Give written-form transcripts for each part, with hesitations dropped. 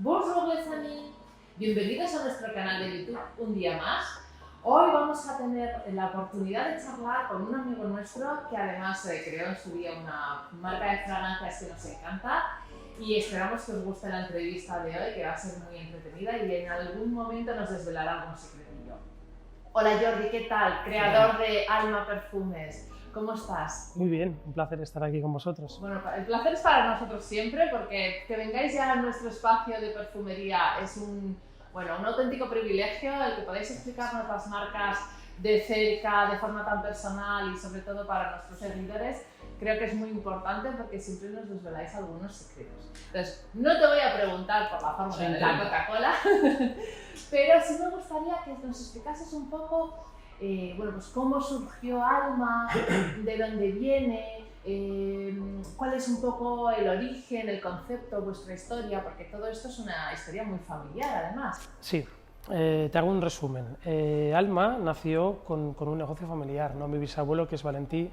Bonjour les amis, bienvenidos a nuestro canal de YouTube un día más. Hoy vamos a tener la oportunidad de charlar con un amigo nuestro que además creó en su día una marca de fragancias que nos encanta y esperamos que os guste la entrevista de hoy, que va a ser muy entretenida y en algún momento nos desvelará algún secretillo. Hola Jordi, ¿qué tal? Creador de Alma Perfumes. ¿Cómo estás? Muy bien, un placer estar aquí con vosotros. Bueno, el placer es para nosotros siempre, porque que vengáis ya a nuestro espacio de perfumería es un auténtico privilegio el que podáis explicarnos las marcas de cerca, de forma tan personal y sobre todo para nuestros seguidores. Creo que es muy importante porque siempre nos desveláis algunos secretos. Entonces, no te voy a preguntar por la fórmula de la Coca-Cola, pero sí me gustaría que nos explicases un poco pues cómo surgió Alma, de dónde viene, cuál es un poco el origen, el concepto, vuestra historia, porque todo esto es una historia muy familiar además. Sí, te hago un resumen. Alma nació con un negocio familiar, ¿no? Mi bisabuelo, que es Valentí,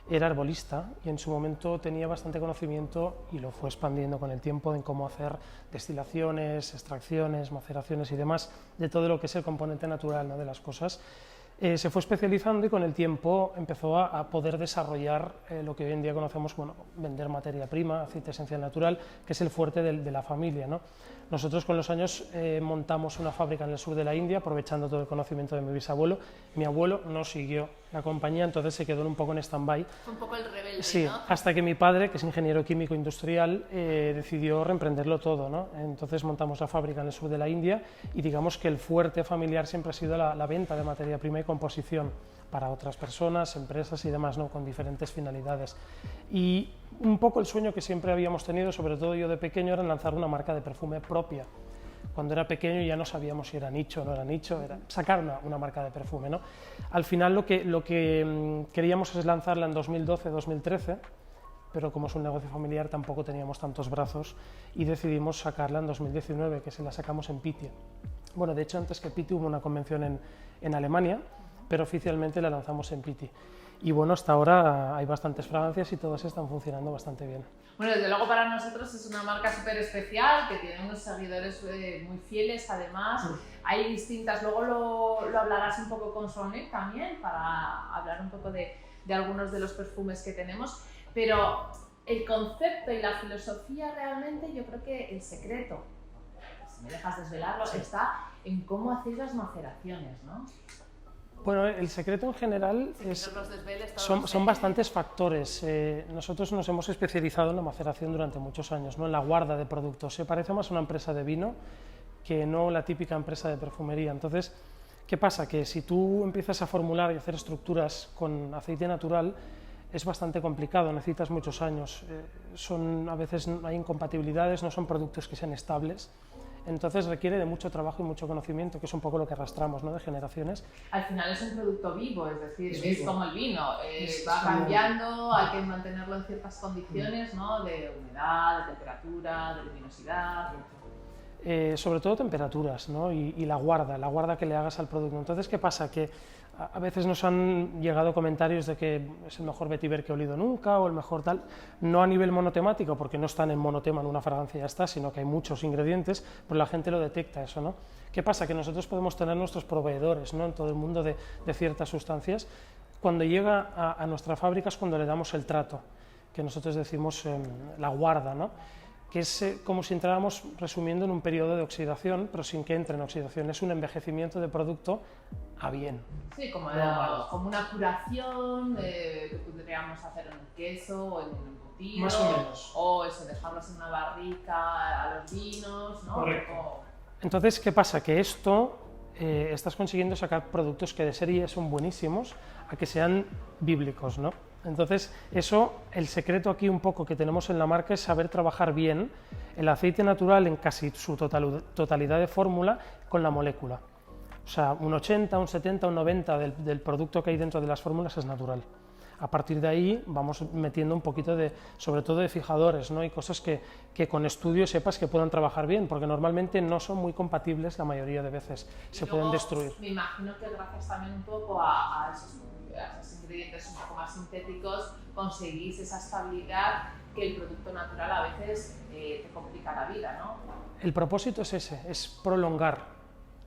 era arbolista y en su momento tenía bastante conocimiento y lo fue expandiendo con el tiempo en cómo hacer destilaciones, extracciones, maceraciones y demás, de todo lo que es el componente natural, ¿no?, de las cosas. Se fue especializando y con el tiempo empezó a poder desarrollar lo que hoy en día conocemos, vender materia prima, aceite esencial natural, que es el fuerte de la familia, ¿no? Nosotros con los años montamos una fábrica en el sur de la India, aprovechando todo el conocimiento de mi bisabuelo. Mi abuelo no siguió la compañía, entonces se quedó un poco en stand-by. Fue un poco el rebelde, sí, ¿no? Hasta que mi padre, que es ingeniero químico industrial, decidió reemprenderlo todo, ¿no? Entonces montamos la fábrica en el sur de la India y digamos que el fuerte familiar siempre ha sido la venta de materia prima y composición para otras personas, empresas y demás, ¿no?, con diferentes finalidades. Y un poco el sueño que siempre habíamos tenido, sobre todo yo de pequeño, era lanzar una marca de perfume propia. Cuando era pequeño ya no sabíamos si era nicho o no era nicho, era sacar una marca de perfume, ¿no? Al final lo que queríamos es lanzarla en 2012-2013, pero como es un negocio familiar tampoco teníamos tantos brazos y decidimos sacarla en 2019, que se la sacamos en Pitti. Bueno, de hecho antes que Pitti hubo una convención en Alemania, pero oficialmente la lanzamos en Pitti. Y bueno, hasta ahora hay bastantes fragancias y todas están funcionando bastante bien. Bueno, desde luego para nosotros es una marca súper especial, que tiene unos seguidores muy fieles además. Sí. Hay distintas, luego lo hablarás un poco con Sonek también, para hablar un poco de algunos de los perfumes que tenemos, pero el concepto y la filosofía realmente, yo creo que el secreto, si me dejas desvelarlo, sí, está en cómo hacéis las maceraciones, ¿no? Bueno, el secreto en general son bastantes factores. Nosotros nos hemos especializado en la maceración durante muchos años, ¿no?, en la guarda de productos. Se parece más a una empresa de vino que no la típica empresa de perfumería. Entonces, ¿qué pasa? Que si tú empiezas a formular y hacer estructuras con aceite natural, es bastante complicado, necesitas muchos años. A veces hay incompatibilidades, no son productos que sean estables. Entonces requiere de mucho trabajo y mucho conocimiento, que es un poco lo que arrastramos, ¿no?, de generaciones. Al final es un producto vivo, es decir, es como el vino, va cambiando, hay que mantenerlo en ciertas condiciones, ¿no?, de humedad, de temperatura, de luminosidad. Sobre todo temperaturas, ¿no?, y la guarda que le hagas al producto. Entonces, ¿qué pasa? Que a veces nos han llegado comentarios de que es el mejor vetiver que he olido nunca o el mejor tal, no a nivel monotemático, porque no están en monotema en una fragancia y ya está, sino que hay muchos ingredientes, pero la gente lo detecta eso, ¿no? ¿Qué pasa? Que nosotros podemos tener nuestros proveedores, ¿no?, en todo el mundo de ciertas sustancias. Cuando llega a nuestra fábrica es cuando le damos el trato, que nosotros decimos la guarda, ¿no?, que es como si entráramos, resumiendo, en un periodo de oxidación, pero sin que entre en oxidación, es un envejecimiento de producto a bien. Sí, como una curación que podríamos hacer en un queso o en un embutido. Más o menos. O eso, dejarlos en una barrica a los vinos, ¿no? Correcto. Entonces, ¿qué pasa? Que estás consiguiendo sacar productos que de serie son buenísimos a que sean bíblicos, ¿no? Entonces, el secreto aquí un poco que tenemos en la marca es saber trabajar bien el aceite natural en casi su totalidad de fórmula con la molécula. O sea, un 80, un 70, un 90 del producto que hay dentro de las fórmulas es natural. A partir de ahí vamos metiendo un poquito de, sobre todo de fijadores, ¿no? Y cosas que con estudio sepas que puedan trabajar bien, porque normalmente no son muy compatibles la mayoría de veces, se pueden destruir. Me imagino que gracias también un poco a esos ingredientes un poco más sintéticos conseguís esa estabilidad que el producto natural a veces te complica la vida, ¿no? El propósito es ese, es prolongar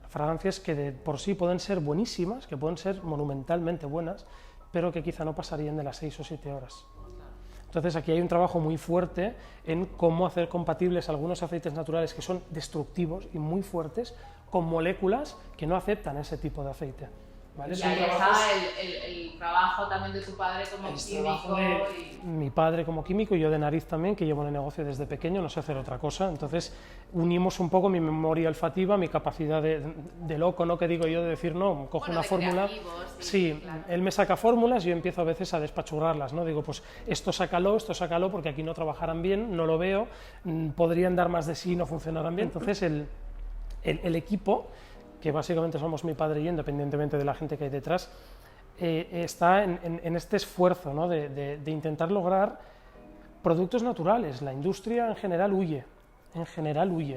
fragancias que de por sí pueden ser buenísimas, que pueden ser monumentalmente buenas, pero que quizá no pasarían de las 6 o 7 horas. Entonces aquí hay un trabajo muy fuerte en cómo hacer compatibles algunos aceites naturales que son destructivos y muy fuertes con moléculas que no aceptan ese tipo de aceite. ¿Vale? Y ahí está el trabajo también de tu padre como químico. Mi padre como químico y yo de nariz también, que llevo en el negocio desde pequeño, no sé hacer otra cosa. Entonces unimos un poco mi memoria olfativa, mi capacidad de loco, ¿no? Que digo yo de decir, no, cojo una fórmula. Sí, claro. Él me saca fórmulas y yo empiezo a veces a despachurrarlas, ¿no? Digo, pues esto sácalo, porque aquí no trabajarán bien, no lo veo, podrían dar más de sí y no funcionarán bien. Entonces el equipo, que básicamente somos mi padre y yo, independientemente de la gente que hay detrás, está en este esfuerzo, ¿no? de intentar lograr productos naturales. La industria en general huye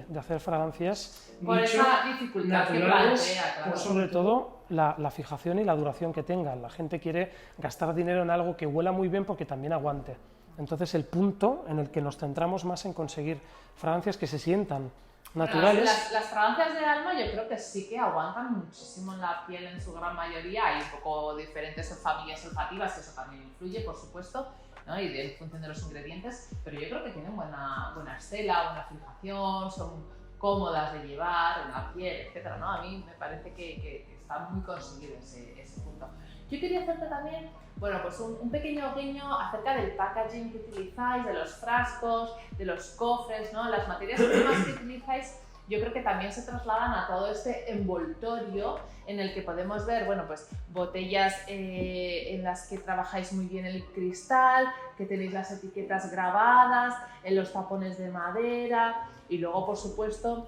de hacer fragancias por esa dificultad que plantea, claro. Por sobre todo la fijación y la duración que tengan. La gente quiere gastar dinero en algo que huela muy bien porque también aguante. Entonces el punto en el que nos centramos más en conseguir fragancias que se sientan naturales. Las fragancias de Alma yo creo que sí que aguantan muchísimo en la piel en su gran mayoría. Hay un poco diferentes familias olfativas, que eso también influye, por supuesto, ¿no? Y en función de los ingredientes, pero yo creo que tienen buena estela, buena fijación, son cómodas de llevar en la piel, etc., ¿no? A mí me parece que está muy conseguido ese punto. Yo quería hacerte también, bueno, pues un pequeño guiño acerca del packaging que utilizáis, de los frascos, de los cofres, ¿no? Las materias primas que utilizáis, yo creo que también se trasladan a todo este envoltorio en el que podemos ver, bueno, pues botellas en las que trabajáis muy bien el cristal, que tenéis las etiquetas grabadas, en los tapones de madera y luego, por supuesto,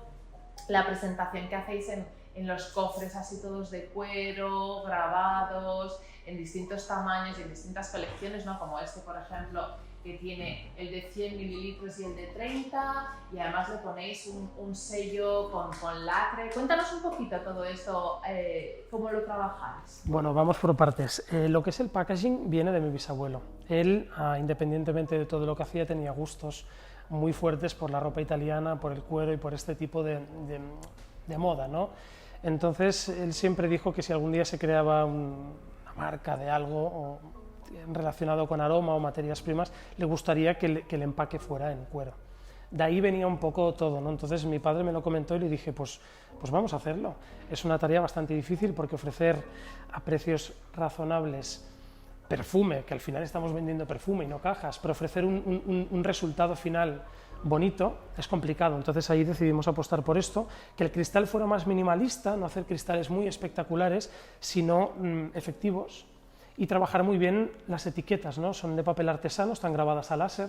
la presentación que hacéis en los cofres así todos de cuero, grabados, en distintos tamaños y en distintas colecciones, ¿no? Como este, por ejemplo, que tiene el de 100 mililitros y el de 30, y además le ponéis un sello con lacre. Cuéntanos un poquito todo esto, cómo lo trabajáis. Bueno, vamos por partes. Lo que es el packaging viene de mi bisabuelo. Él, independientemente de todo lo que hacía, tenía gustos muy fuertes por la ropa italiana, por el cuero y por este tipo de moda, ¿no? Entonces, él siempre dijo que si algún día se creaba una marca de algo relacionado con aroma o materias primas, le gustaría que el empaque fuera en cuero. De ahí venía un poco todo, ¿no? Entonces mi padre me lo comentó y le dije, pues vamos a hacerlo. Es una tarea bastante difícil porque ofrecer a precios razonables perfume, que al final estamos vendiendo perfume y no cajas, pero ofrecer un resultado final bonito es complicado. Entonces ahí decidimos apostar por esto, que el cristal fuera más minimalista, no hacer cristales muy espectaculares, sino efectivos, y trabajar muy bien las etiquetas, ¿no? Son de papel artesano, están grabadas a láser,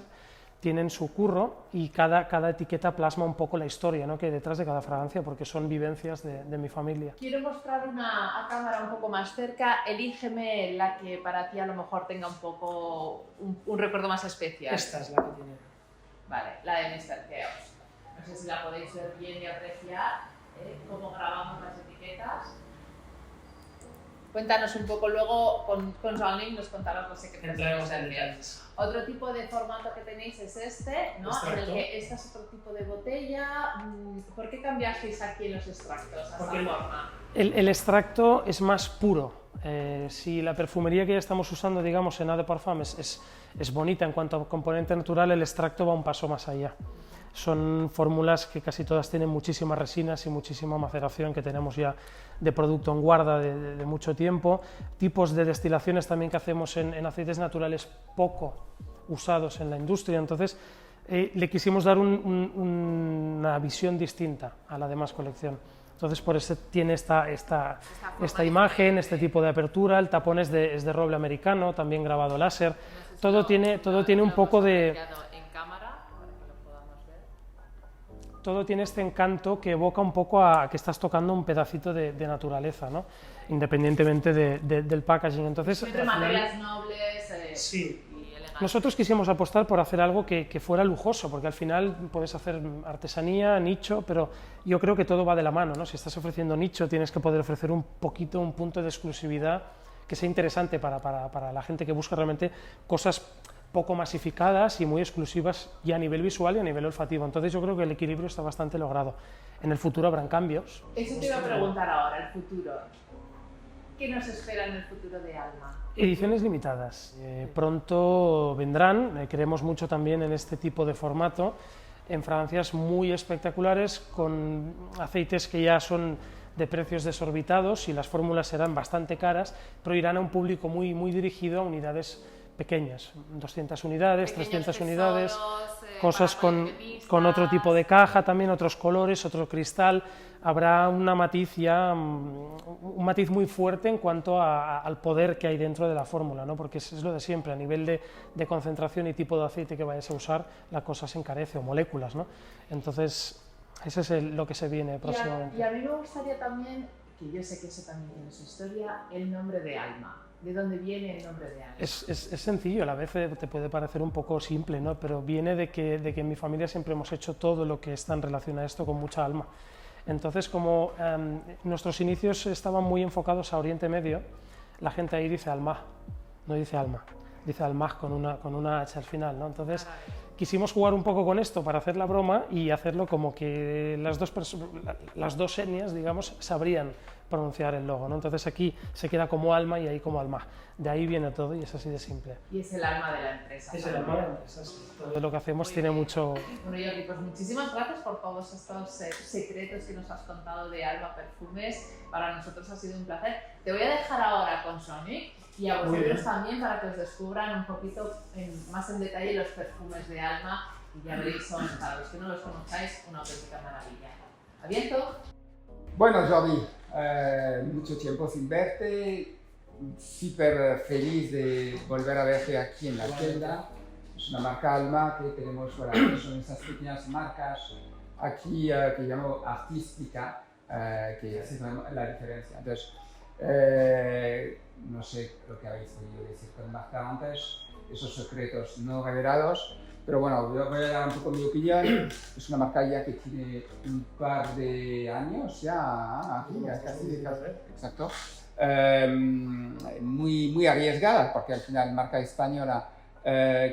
tienen su curro y cada etiqueta plasma un poco la historia, ¿no? Que hay detrás de cada fragancia, porque son vivencias de mi familia. Quiero mostrar una a cámara un poco más cerca. Elígeme la que para ti a lo mejor tenga un poco un recuerdo más especial. Esta es la que tiene. Vale, la de Mr. Chaos. No sé si la podéis ver bien y apreciar, cómo grabamos las etiquetas. Cuéntanos un poco luego, con Joaquín nos contarás los secretos de Mr. Chaos. Otro tipo de formato que tenéis es este, ¿no? Extracto. En el que este es otro tipo de botella. ¿Por qué cambiasteis aquí en los extractos a esta forma? El extracto es más puro. Si la perfumería que ya estamos usando, digamos, en Eau de Parfum es bonita en cuanto a componente natural, el extracto va un paso más allá. Son fórmulas que casi todas tienen muchísimas resinas y muchísima maceración, que tenemos ya de producto en guarda de mucho tiempo. Tipos de destilaciones también que hacemos en aceites naturales poco usados en la industria. Entonces le quisimos dar una visión distinta a la demás colección. Entonces por eso tiene esta imagen, este tipo de apertura. El tapón es de roble americano, también grabado láser. Todo tiene un poco de... Todo tiene este encanto que evoca un poco a que estás tocando un pedacito de naturaleza, ¿no? Independientemente del packaging. Entonces, materias nobles, Sí. y elegante. Nosotros quisimos apostar por hacer algo que fuera lujoso, porque al final puedes hacer artesanía, nicho, pero yo creo que todo va de la mano, ¿no? Si estás ofreciendo nicho, tienes que poder ofrecer un punto de exclusividad que sea interesante para la gente que busca realmente cosas poco masificadas y muy exclusivas y a nivel visual y a nivel olfativo. Entonces yo creo que el equilibrio está bastante logrado. En el futuro habrán cambios. Eso te iba a preguntar ahora, el futuro. ¿Qué nos espera en el futuro de Alma? Ediciones limitadas. Pronto vendrán, creemos mucho también en este tipo de formato, en fragancias muy espectaculares, con aceites que ya son de precios desorbitados y las fórmulas serán bastante caras, pero irán a un público muy dirigido a unidades pequeñas, 200 unidades, Pequeños 300 tesoros, unidades, cosas con otro tipo de caja también, otros colores, otro cristal. Habrá un matiz muy fuerte en cuanto al poder que hay dentro de la fórmula, ¿no? Porque es lo de siempre, a nivel de concentración y tipo de aceite que vayas a usar, la cosa se encarece, o moléculas, ¿no? Entonces, ese es lo que se viene próximamente. Y a mí me gustaría también, que yo sé que eso también tiene su historia, el nombre de Alma. ¿De dónde viene el nombre de Alma? Es sencillo, a la vez te puede parecer un poco simple, ¿no? Pero viene de que en mi familia siempre hemos hecho todo lo que está en relación a esto con mucha alma. Entonces, como nuestros inicios estaban muy enfocados a Oriente Medio, la gente ahí dice Alma, no dice alma, dice Almaj con una H al final, ¿no? Entonces, quisimos jugar un poco con esto para hacer la broma y hacerlo como que las dos etnias, digamos, sabrían pronunciar el logo, ¿no? Entonces aquí se queda como Alma y ahí como Almaj. De ahí viene todo y es así de simple. Y es el alma de la empresa. Es el alma de la empresa, sí. Todo lo que hacemos tiene mucho... Bueno, Jordi, pues muchísimas gracias por todos estos secretos que nos has contado de Alma Perfumes. Para nosotros ha sido un placer. Te voy a dejar ahora con Sonic y a vosotros también para que os descubran un poquito más en detalle los perfumes de Alma y ya veréis, son, para los que no los conozcáis, una auténtica maravilla. ¿Abierto? Bueno, Jordi, mucho tiempo sin verte, súper feliz de volver a verte aquí en la tienda. Es una marca Alma que tenemos, bueno, son esas pequeñas marcas aquí que llamo artística, que hacen la diferencia. Entonces, no sé lo que habéis oído decir con marca antes, esos secretos no revelados. Pero bueno, voy a dar un poco mi opinión. Es una marca ya que tiene un par de años ya, casi, exacto. Muy arriesgada, porque al final marca española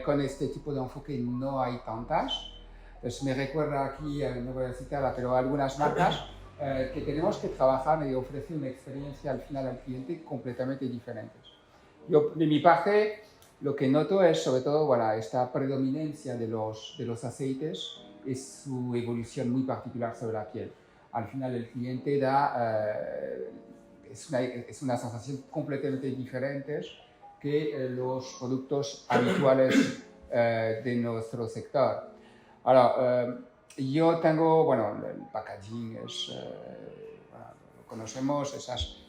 con este tipo de enfoque no hay tantas. Entonces me recuerda aquí, no voy a citarla, pero algunas marcas que tenemos que trabajar y ofrecer una experiencia al final al cliente completamente diferentes. Yo, de mi parte, lo que noto es sobre todo bueno, esta predominancia de los aceites y su evolución muy particular sobre la piel. Al final el cliente es una sensación completamente diferente que los productos habituales de nuestro sector. Ahora, yo tengo, bueno, el packaging es, lo conocemos,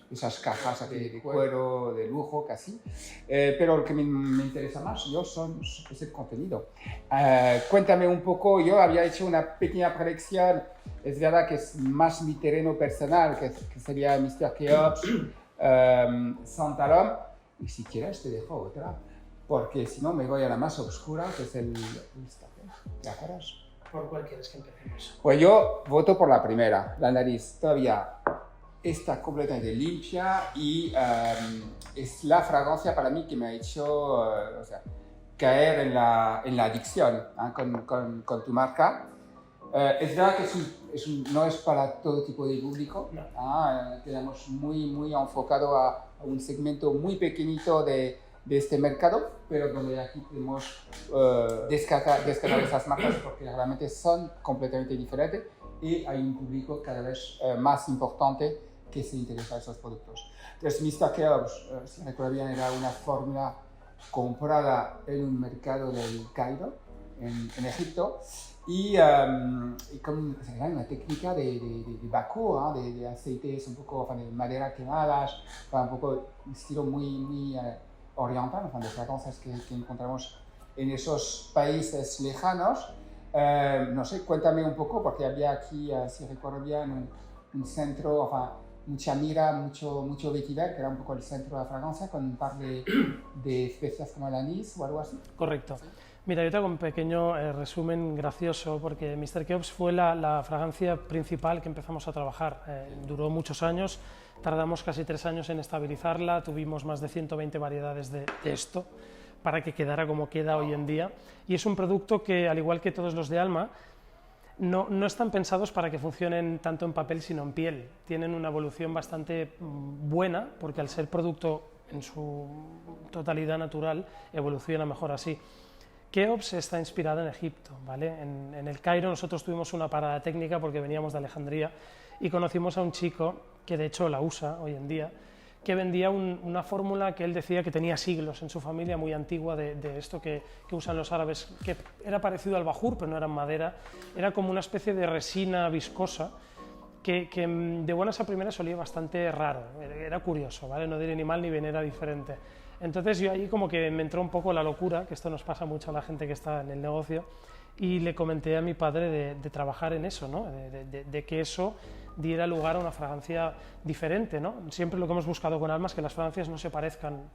esas cajas de cuero, de lujo casi, pero lo que me interesa más es el contenido. Cuéntame un poco, yo había hecho una pequeña predicción, es verdad que es más mi terreno personal, que sería Mr. Keops, Santalum, y si quieres te dejo otra, porque si no me voy a la más oscura, que es el ¿te acuerdas? ¿Por cuál quieres que empecemos? Pues yo voto por la primera, la nariz todavía está completamente limpia y es la fragancia para mí que me ha hecho caer en la adicción con tu marca. Es verdad que no es para todo tipo de público, no. Tenemos muy enfocado a un segmento muy pequeñito de este mercado, pero donde aquí podemos descartar esas marcas porque realmente son completamente diferentes y hay un público cada vez más importante que se interesa en esos productos. Entonces, Mr. Keops, si recuerdo bien, era una fórmula comprada en un mercado del Cairo, en Egipto, y con una técnica de Bakú, de aceites un poco de madera quemadas, un poco un estilo muy oriental, de fragancias que encontramos en esos países lejanos. No sé, cuéntame un poco, porque había aquí, si recuerdo bien, un centro mucha mira, mucho vetiver, que era un poco el centro de la fragancia, con un par de especias como el anís o algo así. Correcto. Mira, yo te hago un pequeño resumen gracioso, porque Mr. Keops fue la fragancia principal que empezamos a trabajar. Duró muchos años, tardamos casi 3 años en estabilizarla, tuvimos más de 120 variedades de esto, para que quedara como queda hoy en día. Y es un producto que, al igual que todos los de Alma, no están pensados para que funcionen tanto en papel sino en piel. Tienen una evolución bastante buena, porque al ser producto en su totalidad natural, evoluciona mejor así. Keops está inspirada en Egipto, ¿vale? En el Cairo nosotros tuvimos una parada técnica porque veníamos de Alejandría y conocimos a un chico que de hecho la usa hoy en día, que vendía una fórmula que él decía que tenía siglos en su familia, muy antigua, de esto que usan los árabes, que era parecido al bajur, pero no era en madera, era como una especie de resina viscosa, que de buenas a primeras olía bastante raro, era curioso, ¿vale? No diré ni mal ni bien, era diferente. Entonces yo ahí como que me entró un poco la locura, que esto nos pasa mucho a la gente que está en el negocio, y le comenté a mi padre de trabajar en eso, ¿no? de que eso diera lugar a una fragancia diferente, ¿no? Siempre lo que hemos buscado con Alma es que las fragancias no se parezcan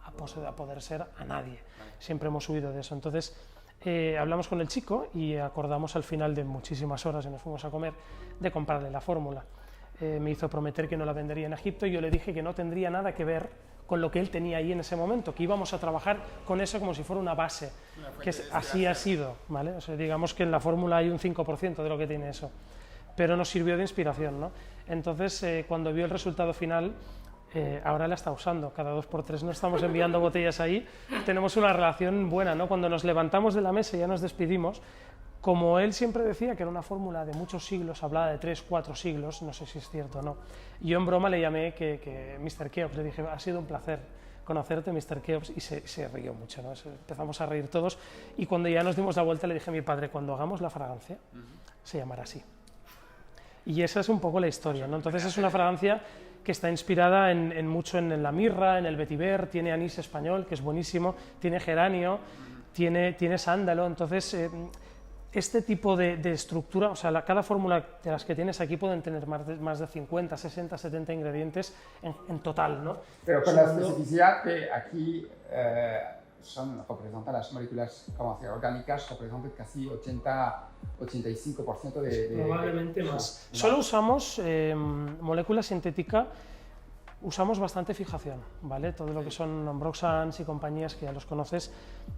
a poder ser a nadie, siempre hemos huido de eso. Entonces hablamos con el chico y acordamos al final de muchísimas horas y nos fuimos a comer de comprarle la fórmula. Me hizo prometer que no la vendería en Egipto y yo le dije que no tendría nada que ver con lo que él tenía ahí en ese momento, que íbamos a trabajar con eso como si fuera una base, que así ha sido, ¿vale? O sea, digamos que en la fórmula hay un 5% de lo que tiene eso, pero nos sirvió de inspiración, ¿no? Entonces, cuando vio el resultado final, ahora la está usando, cada 2x3 no estamos enviando botellas ahí, tenemos una relación buena, ¿no? Cuando nos levantamos de la mesa y ya nos despedimos, como él siempre decía que era una fórmula de muchos siglos, hablaba de 3, 4 siglos, no sé si es cierto o no. Yo en broma le llamé que Mr. Keops, le dije, ha sido un placer conocerte, Mr. Keops, y se rió mucho, ¿no? Empezamos a reír todos, y cuando ya nos dimos la vuelta le dije a mi padre, cuando hagamos la fragancia, se llamará así. Y esa es un poco la historia, ¿no? Entonces es una fragancia que está inspirada mucho en la mirra, en el vetiver, tiene anís español, que es buenísimo, tiene geranio, tiene sándalo, entonces... este tipo de estructura, o sea, cada fórmula de las que tienes aquí pueden tener más de 50, 60, 70 ingredientes en total, ¿no? Pero con la especificidad que aquí representan las moléculas orgánicas, representan casi 80-85% de... Probablemente más. Solo usamos molécula sintética, usamos bastante fijación, ¿vale? Todo lo que son Ambroxans y compañías que ya los conoces,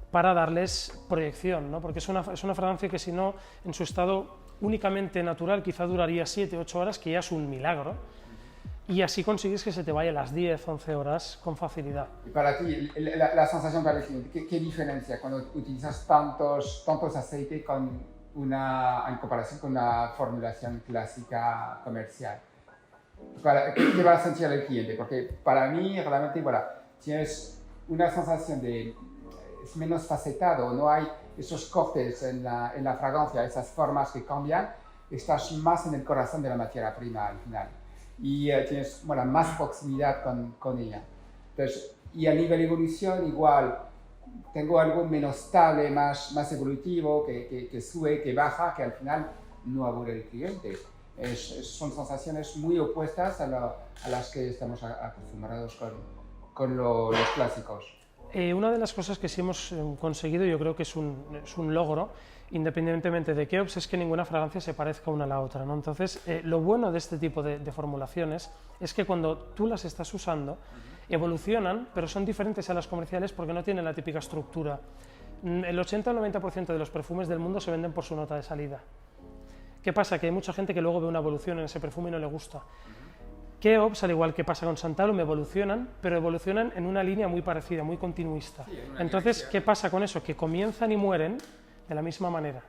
para darles proyección, ¿no? Porque es una fragancia que si no, en su estado únicamente natural, quizá duraría 7-8 horas, que ya es un milagro, y así consigues que se te vaya a las 10-11 horas con facilidad. Y para ti, la sensación para el cliente, ¿qué diferencia cuando utilizas tantos aceites en comparación con una formulación clásica comercial? ¿Qué va a sentir el cliente? Porque para mí realmente, tienes una sensación es menos facetado, no hay esos cortes en la fragancia, esas formas que cambian, estás más en el corazón de la materia prima al final y tienes más proximidad con ella. Entonces, y a nivel evolución igual, tengo algo menos estable, más evolutivo, que sube, que baja, que al final no aburre el cliente. Son sensaciones muy opuestas a las que estamos acostumbrados con los clásicos. Una de las cosas que sí hemos conseguido, yo creo que es un logro, independientemente de Keops, es que ninguna fragancia se parezca una a la otra, ¿no? Entonces, lo bueno de este tipo de formulaciones es que cuando tú las estás usando, evolucionan, pero son diferentes a las comerciales porque no tienen la típica estructura. El 80 o 90% de los perfumes del mundo se venden por su nota de salida. ¿Qué pasa? Que hay mucha gente que luego ve una evolución en ese perfume y no le gusta. Keops, al igual que pasa con Santalum, evolucionan, pero evolucionan en una línea muy parecida, muy continuista. Entonces, ¿qué pasa con eso? Que comienzan y mueren de la misma manera.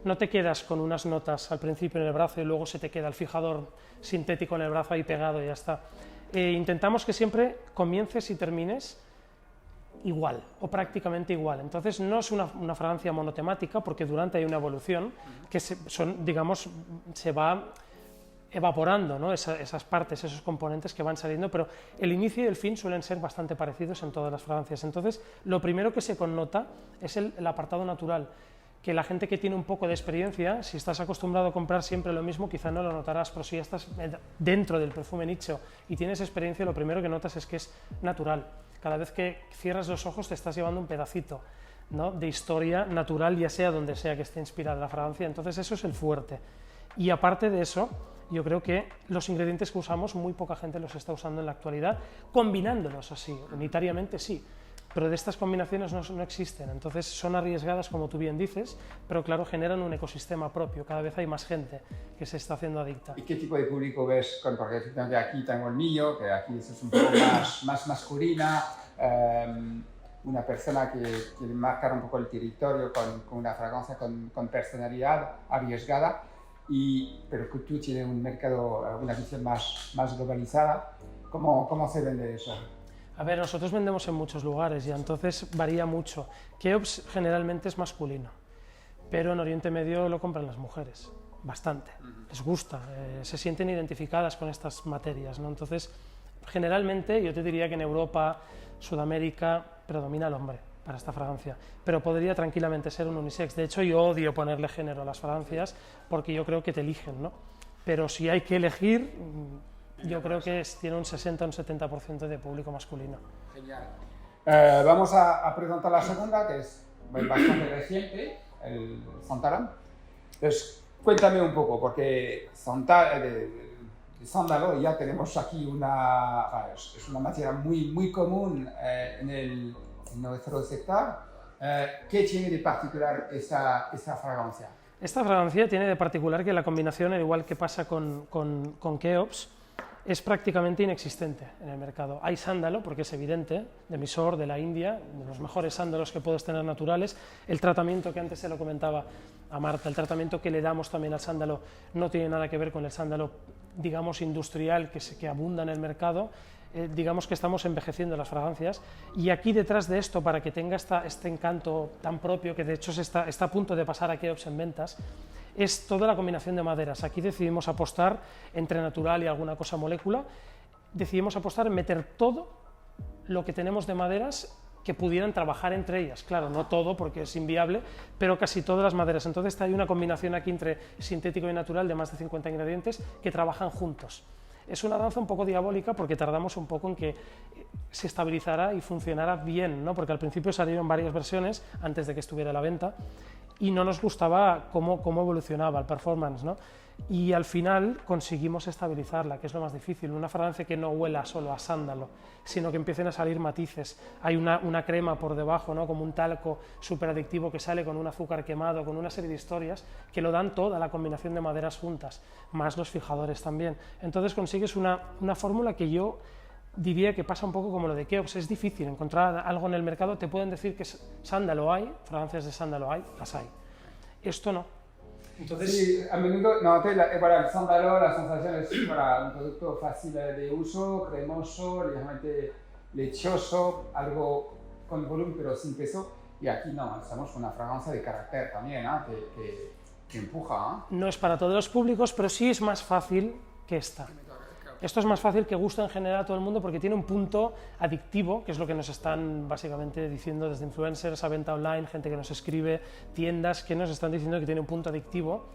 No te quedas con unas notas al principio en el brazo y luego se te queda el fijador sintético en el brazo ahí pegado y ya está. Intentamos que siempre comiences y termines igual o prácticamente igual. Entonces no es una fragancia monotemática porque durante hay una evolución que se va evaporando, ¿no? Esas partes, esos componentes que van saliendo, pero el inicio y el fin suelen ser bastante parecidos en todas las fragancias. Entonces lo primero que se connota es el apartado natural. que la gente que tiene un poco de experiencia, si estás acostumbrado a comprar siempre lo mismo, quizá no lo notarás, pero si ya estás dentro del perfume nicho y tienes experiencia, lo primero que notas es que es natural. Cada vez que cierras los ojos te estás llevando un pedacito, ¿no?, de historia natural, ya sea donde sea que esté inspirada la fragancia. Entonces eso es el fuerte. Y aparte de eso, yo creo que los ingredientes que usamos, muy poca gente los está usando en la actualidad, combinándolos así, unitariamente sí, pero de estas combinaciones no existen, entonces son arriesgadas, como tú bien dices, pero claro, generan un ecosistema propio, cada vez hay más gente que se está haciendo adicta. ¿Y qué tipo de público ves? Porque efectivamente aquí tengo el mío, que aquí es un poco más masculina, una persona que quiere marcar un poco el territorio con una fragancia con personalidad arriesgada, pero que tú tienes un mercado, una visión más globalizada. ¿Cómo se vende eso? A ver, nosotros vendemos en muchos lugares y entonces varía mucho. Keops generalmente es masculino, pero en Oriente Medio lo compran las mujeres, bastante. Les gusta, se sienten identificadas con estas materias, ¿no? Entonces, generalmente yo te diría que en Europa, Sudamérica, predomina el hombre para esta fragancia, pero podría tranquilamente ser un unisex. De hecho, yo odio ponerle género a las fragancias porque yo creo que te eligen, ¿no? Pero si hay que elegir, yo creo que tiene un 60 o un 70% de público masculino. Genial. Vamos a presentar la segunda, que es bastante reciente, el Santalum. Entonces, cuéntame un poco, porque el sándalo ya tenemos aquí es una materia muy común en nuestro sector. ¿Qué tiene de particular esta fragancia? Esta fragancia tiene de particular que la combinación, al igual que pasa con Keops, es prácticamente inexistente en el mercado. Hay sándalo, porque es evidente, de Mysore, de la India, de los mejores sándalos que puedes tener naturales. El tratamiento que antes se lo comentaba a Marta, el tratamiento que le damos también al sándalo no tiene nada que ver con el sándalo, digamos, industrial que abunda en el mercado. Digamos que estamos envejeciendo las fragancias, y aquí detrás de esto, para que tenga este encanto tan propio, que de hecho está a punto de pasar a Keops en ventas, es toda la combinación de maderas. Aquí decidimos apostar entre natural y alguna cosa molécula, decidimos apostar en meter todo lo que tenemos de maderas que pudieran trabajar entre ellas. Claro, no todo porque es inviable, pero casi todas las maderas. Entonces hay una combinación aquí entre sintético y natural de más de 50 ingredientes que trabajan juntos. Es una danza un poco diabólica porque tardamos un poco en que se estabilizara y funcionara bien, ¿no? Porque al principio salieron varias versiones antes de que estuviera a la venta y no nos gustaba cómo evolucionaba el performance, ¿no? Y al final conseguimos estabilizarla, que es lo más difícil, una fragancia que no huela solo a sándalo, sino que empiecen a salir matices. Hay una crema por debajo, ¿no?, como un talco súper adictivo que sale con un azúcar quemado, con una serie de historias que lo dan toda la combinación de maderas juntas, más los fijadores también. Entonces consigues una fórmula que yo diría que pasa un poco como lo de Keops. Es difícil encontrar algo en el mercado. Te pueden decir que sándalo hay, fragancias de sándalo hay, las hay. Esto no. Entonces, sí, a menudo para el sándalo la sensación es para un producto fácil de uso, cremoso, ligeramente lechoso, algo con volumen pero sin peso, y aquí no, estamos con una fragancia de carácter también, que empuja. No es para todos los públicos, pero sí es más fácil que esta. Esto es más fácil, que gusta en general a todo el mundo porque tiene un punto adictivo, que es lo que nos están básicamente diciendo desde influencers a venta online, gente que nos escribe, tiendas que nos están diciendo que tiene un punto adictivo,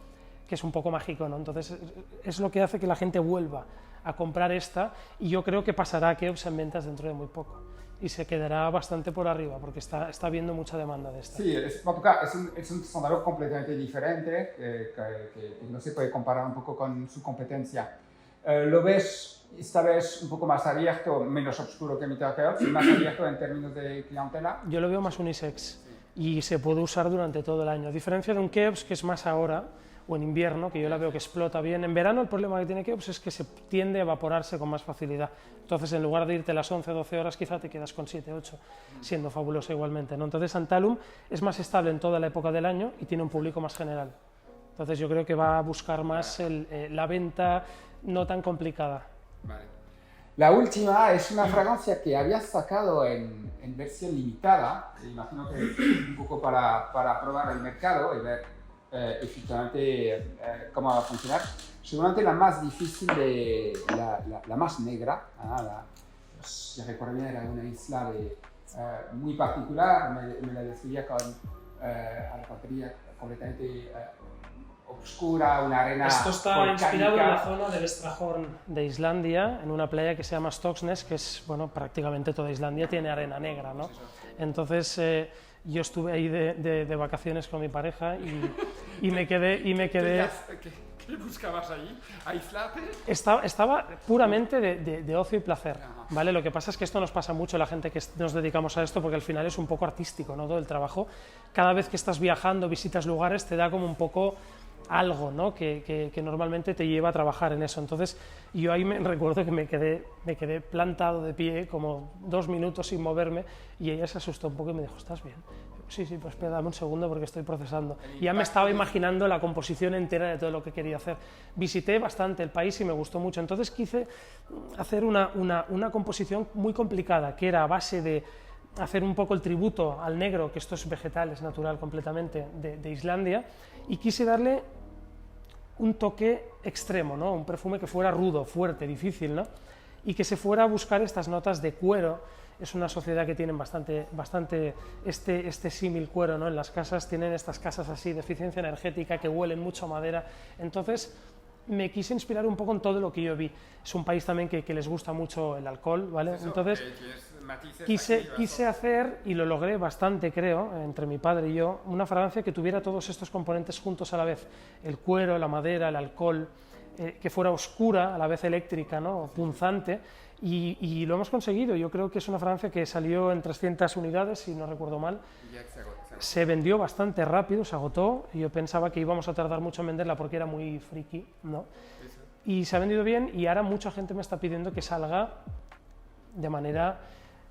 que es un poco mágico, ¿no? Entonces es lo que hace que la gente vuelva a comprar esta, y yo creo que pasará a Keops en ventas dentro de muy poco y se quedará bastante por arriba porque está habiendo mucha demanda de esta. Sí, en todo caso es un sándalo completamente diferente, que no se puede comparar un poco con su competencia. ¿Lo ves esta vez un poco más abierto, menos oscuro que Keops, más abierto en términos de clientela? Yo lo veo más unisex y se puede usar durante todo el año, a diferencia de un Keops que es más ahora, o en invierno, que yo la veo que explota bien. En verano el problema que tiene Keops es que se tiende a evaporarse con más facilidad. Entonces, en lugar de irte las 11 o 12 horas, quizá te quedas con 7 o 8, siendo fabuloso igualmente, ¿no? Entonces, Santalum es más estable en toda la época del año y tiene un público más general. Entonces, yo creo que va a buscar más la venta no tan complicada. Vale. La última es una fragancia que habías sacado en versión limitada, imagino que un poco para probar el mercado y ver efectivamente cómo va a funcionar. Seguramente la más difícil, la más negra, si recuerdo bien era una isla muy particular, me la describía con alcantarilla completamente oscura, una arena Esto está volcánica. inspirado en la zona del Estrahorn de Islandia, en una playa que se llama Stoksnes, que es, bueno, prácticamente toda Islandia tiene arena negra, ¿no? Entonces yo estuve ahí de vacaciones con mi pareja y me quedé ¿Qué buscabas ahí? ¿Aislarte? Estaba puramente de ocio y placer, ¿vale? Lo que pasa es que esto nos pasa mucho a la gente que nos dedicamos a esto, porque al final es un poco artístico, ¿no? Todo el trabajo. Cada vez que estás viajando, visitas lugares, te da como un poco algo, ¿no? que normalmente te lleva a trabajar en eso. Entonces yo ahí recuerdo que me quedé plantado de pie como 2 minutos sin moverme, y ella se asustó un poco y me dijo: ¿estás bien? Sí, pues espera, dame un segundo porque estoy procesando. Y ya me estaba imaginando la composición entera de todo lo que quería hacer. Visité bastante el país y me gustó mucho. Entonces quise hacer una composición muy complicada, que era a base de hacer un poco el tributo al negro, que esto es vegetal, es natural completamente, de Islandia, y quise darle un toque extremo, ¿no? Un perfume que fuera rudo, fuerte, difícil, ¿no? Y que se fuera a buscar estas notas de cuero. Es una sociedad que tienen bastante este símil cuero, ¿no? En las casas tienen estas casas así de eficiencia energética que huelen mucho a madera. Entonces me quise inspirar un poco en todo lo que yo vi. Es un país también que les gusta mucho el alcohol, ¿vale? Entonces quise hacer, y lo logré bastante, creo, entre mi padre y yo, una fragancia que tuviera todos estos componentes juntos a la vez: el cuero, la madera, el alcohol, que fuera oscura, a la vez eléctrica, ¿no? Punzante, y lo hemos conseguido. Yo creo que es una fragancia que salió en 300 unidades, si no recuerdo mal. Se vendió bastante rápido, se agotó, y yo pensaba que íbamos a tardar mucho en venderla porque era muy friki, ¿no? Y se ha vendido bien, y ahora mucha gente me está pidiendo que salga de manera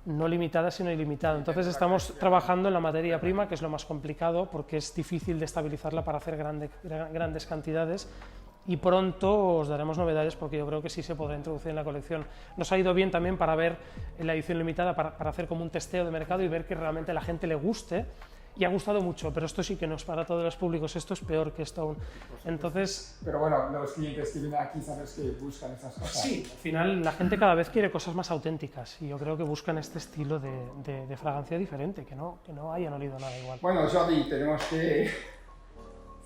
no limitada sino ilimitada. Entonces estamos trabajando en la materia prima, que es lo más complicado porque es difícil de estabilizarla para hacer grandes cantidades, y pronto os daremos novedades porque yo creo que sí se podrá introducir en la colección. Nos ha ido bien también para ver en la edición limitada, para hacer como un testeo de mercado y ver que realmente a la gente le guste, y ha gustado mucho, pero esto sí que no es para todos los públicos, esto es peor que esto. Entonces, pero bueno, los clientes que vienen aquí, sabes que buscan esas cosas. Sí, al final la gente cada vez quiere cosas más auténticas, y yo creo que buscan este estilo de fragancia diferente, que no hayan olido nada igual. Bueno, Jordi, tenemos que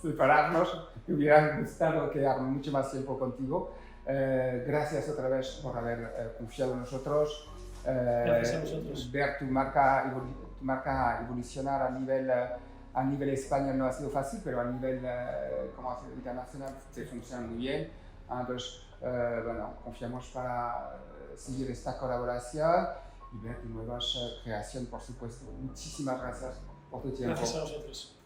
separarnos. Me hubiera gustado quedar mucho más tiempo contigo. Gracias otra vez por haber confiado en nosotros. Gracias a vosotros. Ver tu marca evolucionar a nivel España no ha sido fácil, pero a nivel internacional te funciona muy bien. Entonces, bueno, confiamos para seguir esta colaboración y ver tu nuevas creaciones, por supuesto. Muchísimas gracias por tu tiempo. Gracias a vosotros.